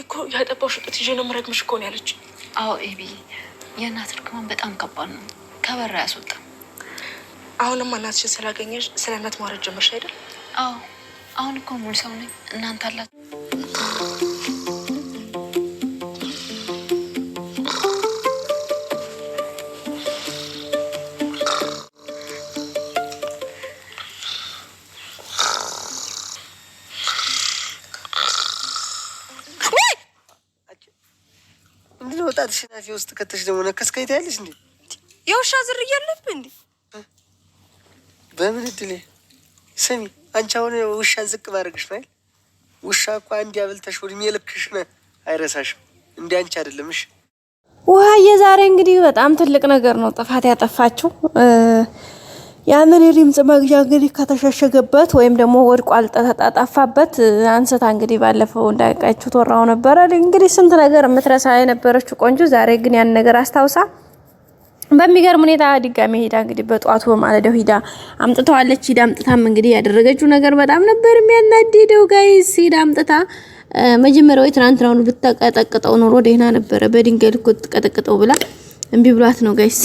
እኮ ያጠባው ሽጡት ይዤ ነው መረግምሽ እኮ ነው ያለች። አዎ ኤቢ የእናት እርግማን በጣም ከባድ ነው። ከበራ ያስወጣ። አሁንማ እናትሽን ስላገኘሽ ስለ እናት ማውራት ጀመርሽ አይደል? አዎ አሁን እኮ ሙሉ ሰው ነኝ። እናንተ አላት ሽናፊ ውስጥ ከተሽ ደግሞ ነከስከኝ ታያለሽ እንዴ? የውሻ ዝርያ አለብህ እንዴ? በምን እድሌ? ስሚ አንቺ አሁን ውሻን ዝቅ ማድረግሽ ነው። ውሻ እኮ አንድ ያብልተሽ ወድሜ ልክሽ ነው፣ አይረሳሽም። እንደ አንቺ አይደለም። እሺ ውሃ የዛሬ እንግዲህ በጣም ትልቅ ነገር ነው ጥፋት ያጠፋችው። ያንን የድምጽ መግዣ እንግዲህ ከተሸሸገበት ወይም ደግሞ ወድቋል ተጣጣፋበት አንስታ እንግዲህ ባለፈው እንዳይቃችሁ ተወራው ነበር እንግዲህ ስንት ነገር የምትረሳ የነበረችው ቆንጆ ዛሬ ግን ያን ነገር አስታውሳ በሚገርም ሁኔታ ድጋሚ ሄዳ እንግዲህ በጧቱ በማለዳው ሄዳ አምጥተዋለች። ሄዳ አምጥታም እንግዲህ ያደረገችው ነገር በጣም ነበር የሚያናድደው ጋይስ። ሄዳ አምጥታ መጀመሪያው ትናንትናውን ብትቀጠቅጠው ኖሮ ደህና ነበረ። በድንጋይ ልኮ ተቀጠቅጠው ብላ እምቢ ብሏት ነው ጋይስ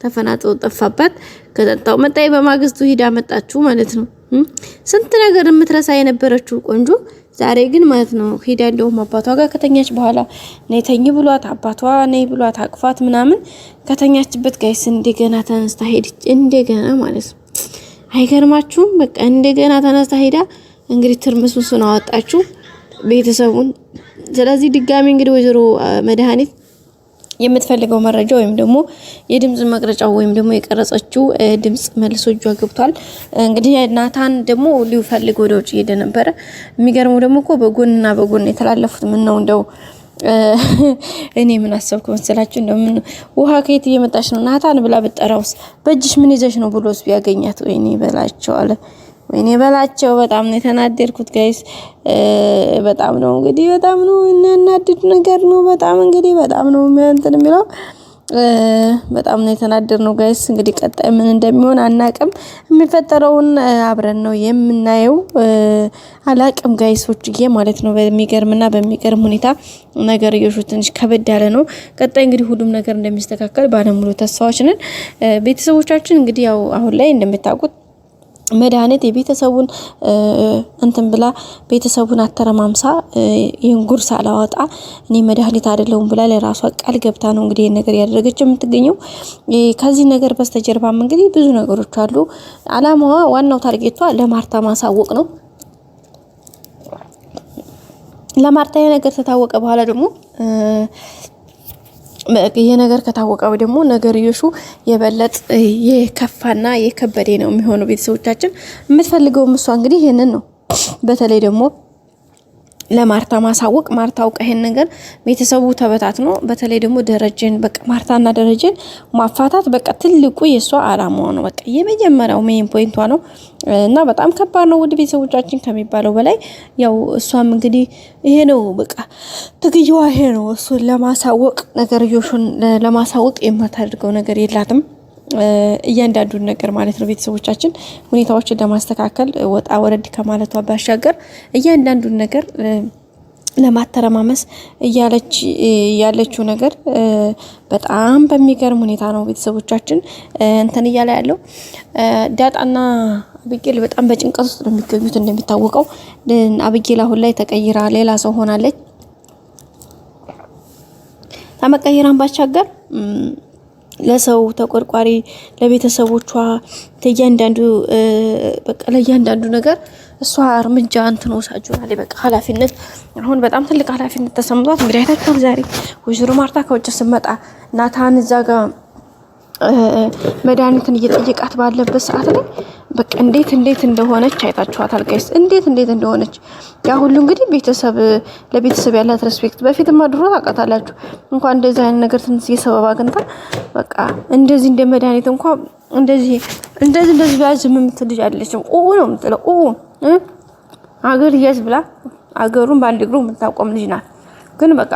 ተፈናጥቶ ጠፋባት። ከጠጣው መጣይ በማግስቱ ሄዳ መጣችሁ ማለት ነው። ስንት ነገር የምትረሳ የነበረችው ቆንጆ ዛሬ ግን ማለት ነው ሄዳ እንደውም አባቷ ጋር ከተኛች በኋላ ነይ ተኝ ብሏት አባቷ ነይ ብሏት አቅፋት ምናምን ከተኛችበት ጋይስ እንደገና ተነስታ ሄደች። እንደገና ማለት ነው አይገርማችሁም? በቃ እንደገና ተነስታ ሄዳ እንግዲህ ትርምሱን አወጣችሁ ቤተሰቡን። ስለዚህ ድጋሚ እንግዲህ ወይዘሮ መድኃኒት የምትፈልገው መረጃ ወይም ደግሞ የድምጽ መቅረጫው ወይም ደግሞ የቀረጸችው ድምጽ መልሶ እጇ ገብቷል። እንግዲህ ናታን ደግሞ ሊፈልግ ወደ ውጭ ሄደ ነበር። የሚገርመው ደግሞ እኮ በጎንና በጎን የተላለፉት ምን ነው እንደው እኔ ምን አሰብኩ መሰላችሁ? እንደው ምን ውሃ ከየት እየመጣች ነው ናታን ብላ ብጠራውስ በእጅሽ ምን ይዘሽ ነው ብሎስ ቢያገኛት ወይኔ በላቸው አለ። ወይኔ በላቸው በጣም ነው የተናደድኩት ጋይስ። በጣም ነው እንግዲህ በጣም ነው እናናድድ ነገር ነው። በጣም እንግዲህ በጣም ነው እንትን የሚለው በጣም ነው የተናደድነው ጋይስ። እንግዲህ ቀጣይ ምን እንደሚሆን አናቅም። የሚፈጠረውን አብረን ነው የምናየው። አላቅም ጋይሶችዬ ማለት ነው። በሚገርምና በሚገርም ሁኔታ ነገር ይሹ ትንሽ ከበድ ያለ ነው። ቀጣይ እንግዲህ ሁሉም ነገር እንደሚስተካከል ባለሙሉ ተስፋዎች ነን። ቤተሰቦቻችን እንግዲህ ያው አሁን ላይ እንደምታውቁት መድኃኒት የቤተሰቡን እንትን ብላ ቤተሰቡን አተረማምሳ ይሄን ጉርስ አላወጣ እኔ መድኃኒት አይደለሁም ብላ ለራሷ ቃል ገብታ ነው እንግዲህ ነገር ያደረገች የምትገኘው። ከዚህ ነገር በስተጀርባም እንግዲህ ብዙ ነገሮች አሉ። አላማዋ ዋናው ታርጌቷ ለማርታ ማሳወቅ ነው። ለማርታ ነገር ተታወቀ በኋላ ደግሞ የነገር ከታወቀው ደግሞ ነገር ይሹ የበለጥ የከፋና የከበደ ነው የሚሆነው። ቤተሰቦቻችን የምትፈልገው እሷ እንግዲህ ይሄንን ነው። በተለይ ደግሞ ለማርታ ማሳወቅ ማርታ አውቃ ይሄን ነገር ቤተሰቡ ተበታትኖ በተለይ ደግሞ ደረጀን በቃ ማርታና ደረጀን ማፋታት በቃ ትልቁ የሷ አላማው ነው። በቃ የመጀመሪያው ሜን ፖይንቷ ነው እና በጣም ከባድ ነው ውድ ቤተሰቦቻችን ከሚባለው በላይ ያው እሷም እንግዲህ ይሄ ነው በቃ ትግይዋ ይሄ ነው። እሱን ለማሳወቅ ነገር ይሹን ለማሳወቅ የማታደርገው ነገር የላትም። እያንዳንዱን ነገር ማለት ነው ቤተሰቦቻችን ሁኔታዎችን ለማስተካከል ወጣ ወረድ ከማለቷ ባሻገር እያንዳንዱን ነገር ለማተረማመስ ያለችው ነገር በጣም በሚገርም ሁኔታ ነው ቤተሰቦቻችን እንትን እያለ ያለው። ዳጣና አብጌል በጣም በጭንቀት ውስጥ ነው የሚገኙት። እንደሚታወቀው አብጌል አሁን ላይ ተቀይራ ሌላ ሰው ሆናለች። ተመቀየራን ባሻገር ለሰው ተቆርቋሪ ለቤተሰቦቿ ተያንዳንዱ በቃ ለያንዳንዱ ነገር እሷ እርምጃ እንትን ወሳጁናል። በቃ ኃላፊነት አሁን በጣም ትልቅ ኃላፊነት ተሰምቷት እንግዲህ አይታችኋል። ዛሬ ወይዘሮ ማርታ ከውጭ ስትመጣ ናታን እዛ ጋር መድኃኒትን እየጠየቃት ባለበት ሰዓት ላይ በቃ እንዴት እንደሆነች አይታችኋታል ጋይስ። እንዴት እንደሆነች ያ ሁሉ እንግዲህ ቤተሰብ ለቤተሰብ ያላት ሬስፔክት በፊትማ ድሮ ታውቃታላችሁ። እንኳን እንደዚህ አይነት ነገር ትንሽ የሰበብ አግኝታ በቃ እንደዚህ እንደ መድኃኒት እንኳን እንደዚህ ባዝ የምትል ልጅ አይደለችም። ነው የምትለው አገር ይያዝ ብላ አገሩን በአንድ እግሩ የምታቆም ልጅ ናት። ግን በቃ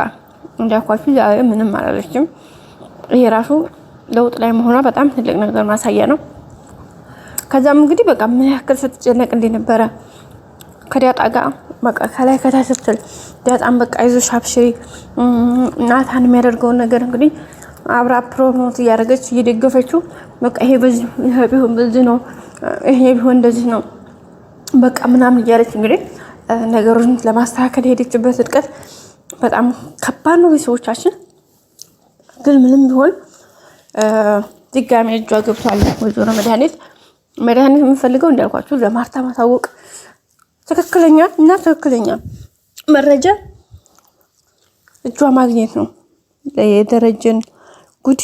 እንዳኳችሁ ዛሬ ምንም አላለችም። ይሄ ራሱ ለውጥ ላይ መሆኗ በጣም ትልቅ ነገር ማሳያ ነው። ከዛም እንግዲህ በቃ ምን ያክል ስትጨነቅ እንደነበረ ከዳጣ ጋር በቃ ከላይ ከታች ስትል ዳጣን በቃ አይዞሽ አብሽሪ ናታን የሚያደርገውን ነገር እንግዲህ አብራ ፕሮሞት እያደረገች እየደገፈችው በቃ ይሄ ቢሆን በዚህ ነው፣ ይሄ ቢሆን እንደዚህ ነው በቃ ምናምን እያለች እንግዲህ ነገሩን ለማስተካከል የሄደችበት ርቀት በጣም ከባድ ነው። ቤተሰቦቻችን ግን ምንም ቢሆን ድጋሜ እጇ ገብቷል። ወይዘሮ መድኃኒት የምፈልገው እንዳልኳችሁ ለማርታ ማሳወቅ ትክክለኛ መረጃ እጇ ማግኘት ነው። የደረጀን ጉድ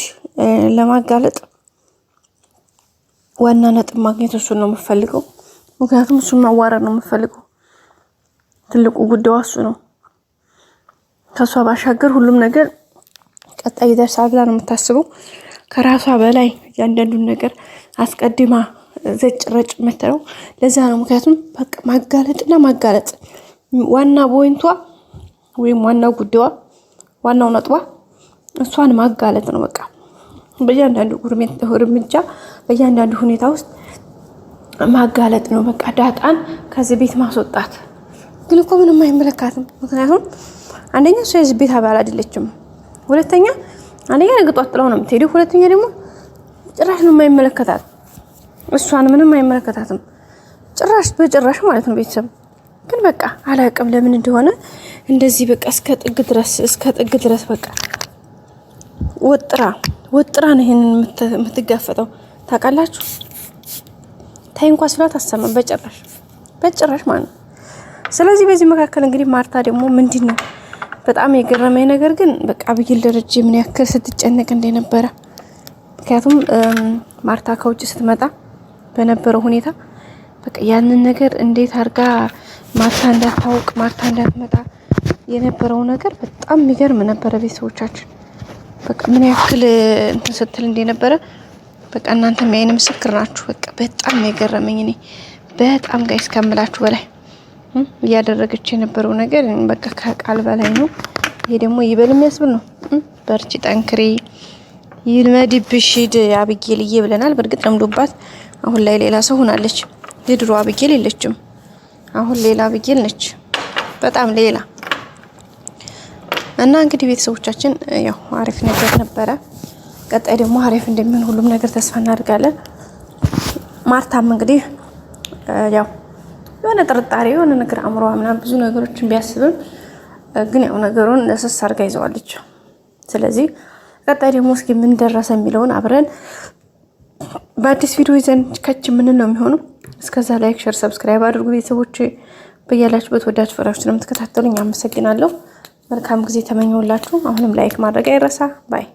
ለማጋለጥ ዋና ነጥብ ማግኘት እሱን ነው የምፈልገው። ምክንያቱም እሱን ማዋረድ ነው የምፈልገው። ትልቁ ጉዳዩ እሱ ነው። ከሷ ባሻገር ሁሉም ነገር ቀጣይ ይደርሳል ብላ ነው የምታስበው። ከራሷ በላይ ያንዳንዱን ነገር አስቀድማ ዘጭረጭ የምትለው ለዛ ነው። ምክንያቱም በቃ ማጋለጥ ዋና ፖይንቷ ወይም ዋናው ጉዳዩዋ ዋናው ነጥቧ እሷን ማጋለጥ ነው። በቃ በእያንዳንዱ እርምጃ በእያንዳንዱ ሁኔታ ውስጥ ማጋለጥ ነው። በቃ ዳጣን ከዚህ ቤት ማስወጣት ግን እኮ ምንም አይመለካትም። ምክንያቱም አንደኛ እሷ የዚህ ቤት አባል አይደለችም። ሁለተኛ አንደኛ ነገጧት ጥላው ነው የምትሄደው። ሁለተኛ ደግሞ ጭራሽ ነው የማይመለከታት። እሷን ምንም አይመለከታትም ጭራሽ በጭራሽ ማለት ነው። ቤተሰብ ግን በቃ አላውቅም ለምን እንደሆነ እንደዚህ በቃ እስከ ጥግ ድረስ በቃ ወጥራ ነው ይሄንን የምትጋፈጠው። ታውቃላችሁ ታይ እንኳን ስላት አሰማም በጭራሽ ማለት ነው። ስለዚህ በዚህ መካከል እንግዲህ ማርታ ደግሞ ምንድነው በጣም የገረመኝ ነገር ግን በቃ አብይል ደረጀ ምን ያክል ስትጨነቅ እንደነበረ። ምክንያቱም ማርታ ከውጭ ስትመጣ በነበረው ሁኔታ በቃ ያንን ነገር እንዴት አድርጋ ማርታ እንዳታውቅ ማርታ እንዳትመጣ የነበረው ነገር በጣም የሚገርም ነበረ። ቤተሰቦቻችን በቃ ምን ያክል እንትን ስትል እንደነበረ በቃ እናንተ የዓይን ምስክር ናችሁ። በቃ በጣም የገረመኝ እኔ በጣም ጋይስ ከምላችሁ በላይ እያደረገች የነበረው ነገር በቃ ከቃል በላይ ነው። ይሄ ደግሞ ይበል የሚያስብል ነው። በርቺ ጠንክሪ ይልመድብሽ አብጌልዬ ብለናል። በእርግጥ ለምዶባት አሁን ላይ ሌላ ሰው ሆናለች። የድሮ አብጌል የለችም። አሁን ሌላ አብጌል ነች፣ በጣም ሌላ እና እንግዲህ ቤተሰቦቻችን ያው አሪፍ ነገር ነበረ። ቀጣይ ደግሞ አሪፍ እንደሚሆን ሁሉም ነገር ተስፋ እናደርጋለን። ማርታም እንግዲህ ያው የሆነ ጥርጣሬ የሆነ ነገር አምሮዋ ምናምን ብዙ ነገሮችን ቢያስብም ግን ያው ነገሩን ለስስ አድርጋ ይዘዋለች። ስለዚህ ቀጣይ ደግሞ እስኪ ምን ደረሰ የሚለውን አብረን በአዲስ ቪዲዮ ይዘን ከች ምን ነው የሚሆነው። እስከዛ ላይክ፣ ሼር፣ ሰብስክራይብ አድርጉ ቤተሰቦች። በያላችሁበት ወዳጅ ፈራችሁ ስለምትከታተሉኝ አመሰግናለሁ። መልካም ጊዜ ተመኘሁላችሁ። አሁንም ላይክ ማድረግ አይረሳ። ባይ